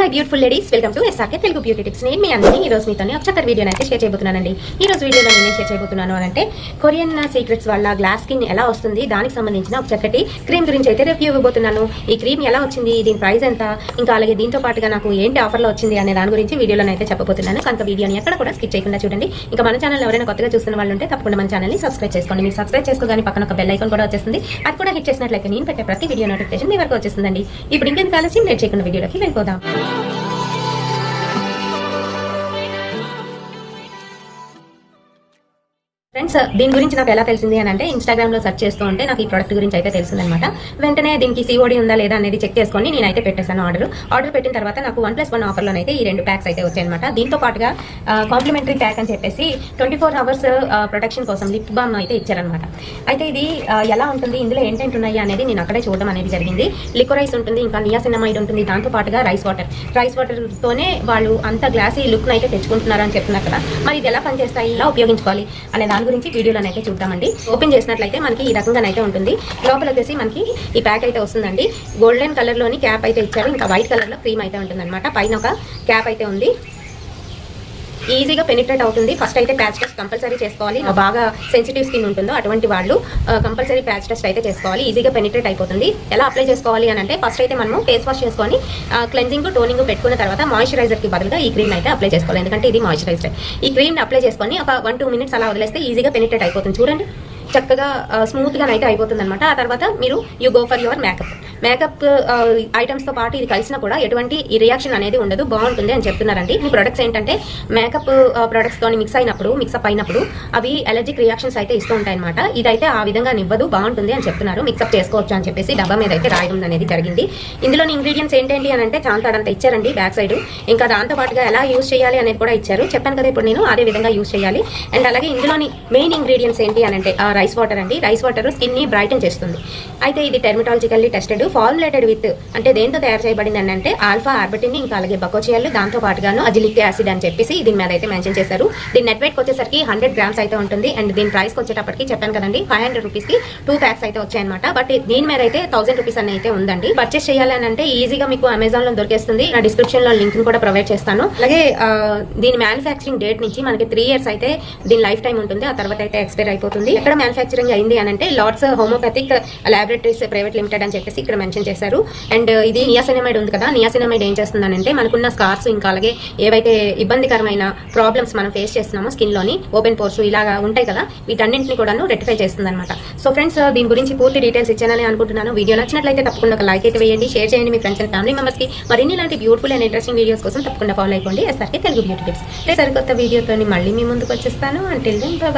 My beautiful ladies, welcome to SRK Telugu beauty tips. నేను మీ అందరినీ ఈ రోజు మీతో ఒక చక్కటి వీడియోని అయితే షేర్ చేయబోతున్నానండి. ఈ రోజు వీడియోలో నేను షేర్ చేయబోతున్నాను అంటే కొరియన్ సీక్రెట్స్ వల్ల గ్లాస్ స్కిన్ ఎలా వస్తుంది, దానికి సంబంధించిన ఒక చక్కటి క్రీమ్ గురించి అయితే రివ్యూ ఇవ్వబోతున్నాను. ఈ క్రీమ్ ఎలా వచ్చింది, దీని ప్రైస్ ఎంత, ఇంకా అలాగే దీంతో పాటుగా నాకు ఏంటి ఆఫర్లో వచ్చింది అనే దాని గురించి వీడియోలో అయితే చెప్పబోతున్నాను. కనుక వీడియోని ఎక్కడ కూడా స్కిప్ చేయకుండా చూడండి. ఇంకా మన ఛానల్ ఎవరైనా కొత్తగా చూస్తున్న వాళ్ళు ఉంటే తప్పకుండా మన ఛానల్ని సబ్స్క్రైబ్ చేసుకోండి. మీరు సబ్స్క్రైబ్ చేసుకోగానే పక్కన ఒక బెల్ ఐకాన్ కూడా వచ్చేస్తుంది. అది కూడా హిట్ చేసినట్లయితే నేను పెట్టే ప్రతి వీడియో నోటిఫికేషన్ మీ వరకు వచ్చేస్తుందండి. ఇప్పుడు ఇంకెందుకు ఆలస్యం, లేట్ చేయకుండా వీడియోలోకి వెళ్ళిపోదాం. ఫ్రెండ్స్, దీని గురించి నాకు ఎలా తెలిసింది అని అంటే ఇన్స్టాగ్రామ్ లో సెర్చ్ చేస్తూ ఉంటే నాకు ఈ ప్రోడక్ట్ గురించి అయితే తెలిసిందనమాట. వెంటనే దీనికి COD ఉందా లేదా అనేది చెక్ చేసుకొని నేనైతే పెట్టేశాను ఆర్డర్ పెట్టిన తర్వాత నాకు 1+1 ఆఫర్లోనైతే ఈ 2 ప్యాక్స్ అయితే వచ్చాయన్నమాట. దీంతో పాటుగా కాంప్లిమెంటరీ ప్యాక్ అని చెప్పేసి 24 అవర్స్ ప్రొటెక్షన్ కోసం లిప్ బామ్ అయితే ఇచ్చారనమాట. అయితే ఇది ఎలా ఉంటుంది, ఇందులో ఏంటంటే ఉన్నాయి అనేది నేను అక్కడే చూడడం అనేది జరిగింది. లికోరైస్ ఉంటుంది, ఇంకా నియాసినమైడ్ ఉంటుంది, దాంతో పాటుగా రైస్ వాటర్తోనే వాళ్ళు అంత గ్లాసీ లుక్ అయితే తెచ్చుకుంటున్నారు అని చెప్తున్నారు కదా. మరి ఇది ఎలా పనిచేస్తాయి, ఎలా ఉపయోగించుకోవాలి అనే దాని గురించి వీడియోలోనైతే చూద్దామండి. ఓపెన్ చేసినట్లయితే మనకి ఈ రకంగానైతే ఉంటుంది. లోపల వచ్చేసి మనకి ఈ ప్యాక్ అయితే వస్తుందండి. గోల్డెన్ కలర్ లోని క్యాప్ అయితే ఇచ్చారు, ఇంకా వైట్ కలర్ లో క్రీమ్ అయితే ఉంటుంది అనమాట. పైన ఒక క్యాప్ అయితే ఉంది. ఈజీగా పెనిట్రేట్ అవుతుంది. ఫస్ట్ అయితే ప్యాచ్ టెస్ట్ కంపల్సరీ చేసుకోవాలి. బాగా సెన్సిటివ్ స్కిన్ ఉంటుందో అటువంటి వాళ్ళు కంపల్సరీ ప్యాచ్ టెస్ట్ అయితే చేసుకోవాలి. ఈజీగా పెనిట్రేట్ అయిపోతుంది. ఎలా అప్లై చేసుకోవాలి అని అంటే ఫస్ట్ అయితే మనము ఫేస్ వాష్ చేసుకొని క్లెన్జింగ్ టోనింగ్ పెట్టుకున్న తర్వాత మాయిశ్చరైజర్ కి బదులుగా ఈ క్రీమ్ అయితే అప్లై చేసుకోవాలి. ఎందుకంటే ఇది మాయిశ్చరైజర్. ఈ క్రీమ్ అప్లై చేసుకొని ఒక 1-2 మినిట్స్ అలా వదిలేస్తే ఈజీగా పెనిట్రేట్ అయిపోతుంది. చూడండి, చక్కగా స్మూత్గా అయితే అయిపోతుంది అనమాట. ఆ తర్వాత మీరు you go for your makeup ఐటమ్స్తో పాటు ఇది కలిసినా కూడా ఎటువంటి రియాక్షన్ అనేది ఉండదు, బాగుంటుంది అని చెప్తున్నారండి. ఈ ప్రొడక్ట్స్ ఏంటంటే మేకప్ ప్రొడక్ట్స్తో మిక్సప్ అయినప్పుడు అవి ఎలర్జిక్ రియాక్షన్స్ అయితే ఇస్తూ ఉంటాయి అనమాట. ఇదైతే ఆ విధంగా ఇవ్వదు, బాగుంటుంది అని చెప్తున్నారు. మిక్సప్ చేసుకోవచ్చు అని చెప్పేసి డబ్బా మీద అయితే రాయడం అనేది జరిగింది. ఇందులోని ఇంగ్రీడియంట్స్ ఏంటంటే అని అంటే చాంతాడంతా ఇచ్చారండి బ్యాక్ సైడ్. ఇంకా దాంతో పాటుగా ఎలా యూజ్ చేయాలి అనేది కూడా ఇచ్చారు. చెప్పాను కదా ఇప్పుడు నేను అదే విధంగా యూజ్ చేయాలి. అండ్ అలాగే ఇందులోని మెయిన్ ఇంగ్రీడియంట్స్ ఏంటి అని అంటే రైస్ వాటర్ అండి. రైస్ వాటర్ స్కిన్ ని బ్రైటన్ చేస్తుంది. అయితే ఇది డెర్మటాలజికల్లీ టెస్టెడ్, ఫార్ములేటెడ్ విత్ అంటే దేంతో తయారు చేయబడింది అని అంటే ఆల్ఫా ఆర్బిటిన్, ఇంకా అలాగే బకోచియల్, దాంతో పాటుగాను అజిలిక్ యాసిడ్ అని చెప్పేసి దీని మీద అయితే మెన్షన్ చేశారు. దీని నెట్ వెయిట్ వచ్చేసరికి 100 గ్రామ్స్ అయితే ఉంటుంది. అండ్ దీని ప్రైస్ వచ్చేటప్పటికి చెప్పాను కదండి 500 రూపీస్ కి 2 ప్యాక్స్ అయితే వచ్చాయన్నమాట. బట్ దీని మీద అయితే 1000 రూపీస్ అని అయితే ఉందండి. పర్చేస్ చేయాలని అంటే ఈజీగా మీకు అమెజాన్ లో దొరికేస్తుంది. నా డిస్క్రిప్షన్ లో లింక్ కూడా ప్రొవైడ్ చేస్తాను. అలాగే దీని మ్యానుఫ్యాక్చరింగ్ డేట్ నుంచి మనకి 3 years అయితే దీని లైఫ్ టైం ఉంటుంది. ఆ తర్వాత అయితే ఎక్స్పైర్ అయిపోతుంది. ఎక్కడ మ్యానుఫ్యాక్చరింగ్ అయింది అని అంటే LADS homoeopathic laboratories private limited అని చెప్పేసి ఇక్కడ మెన్షన్ చేశారు. అండ్ ఇది నియాసినమైడ్ ఉంది కదా, నియాసినమైడ్ ఏం చేస్తుందనంటే మనకున్న స్కార్స్, ఇంకా అలాగే ఏవైతే ఇబ్బందికరమైన ప్రాబ్లమ్స్ మనం ఫేస్ చేస్తున్నామో స్కిన్ లోని ఓపెన్ పోర్స్ ఇలాగా ఉంటాయి కదా, వీటన్నింటిని కూడా రెక్టిఫై చేస్తుంది అనమాట. సో ఫ్రెండ్స్, దీని గురించి పూర్తి డీటెయిల్స్ ఇచ్చానని అనుకుంటున్నాను. వీడియో నచ్చినట్లయితే తప్పకుండా ఒక లైక్ అయితే వేయండి, షేర్ చేయండి మీ ఫ్రెండ్స్ అండ్ ఫ్యామిలీ మెంబర్స్ కి. మరిన్ని ఇలాంటి బ్యూటిఫుల్ అండ్ ఇంట్రెస్టింగ్ వీడియోస్ కోసం తప్పకుండా ఫాలో అయిపోండి ఎస్ఆర్కే తెలుగు బ్యూటీ టిప్స్. సరికొత్త వీడియోతో మళ్ళీ మీ ముందుకు వచ్చేస్తాను. Until then by.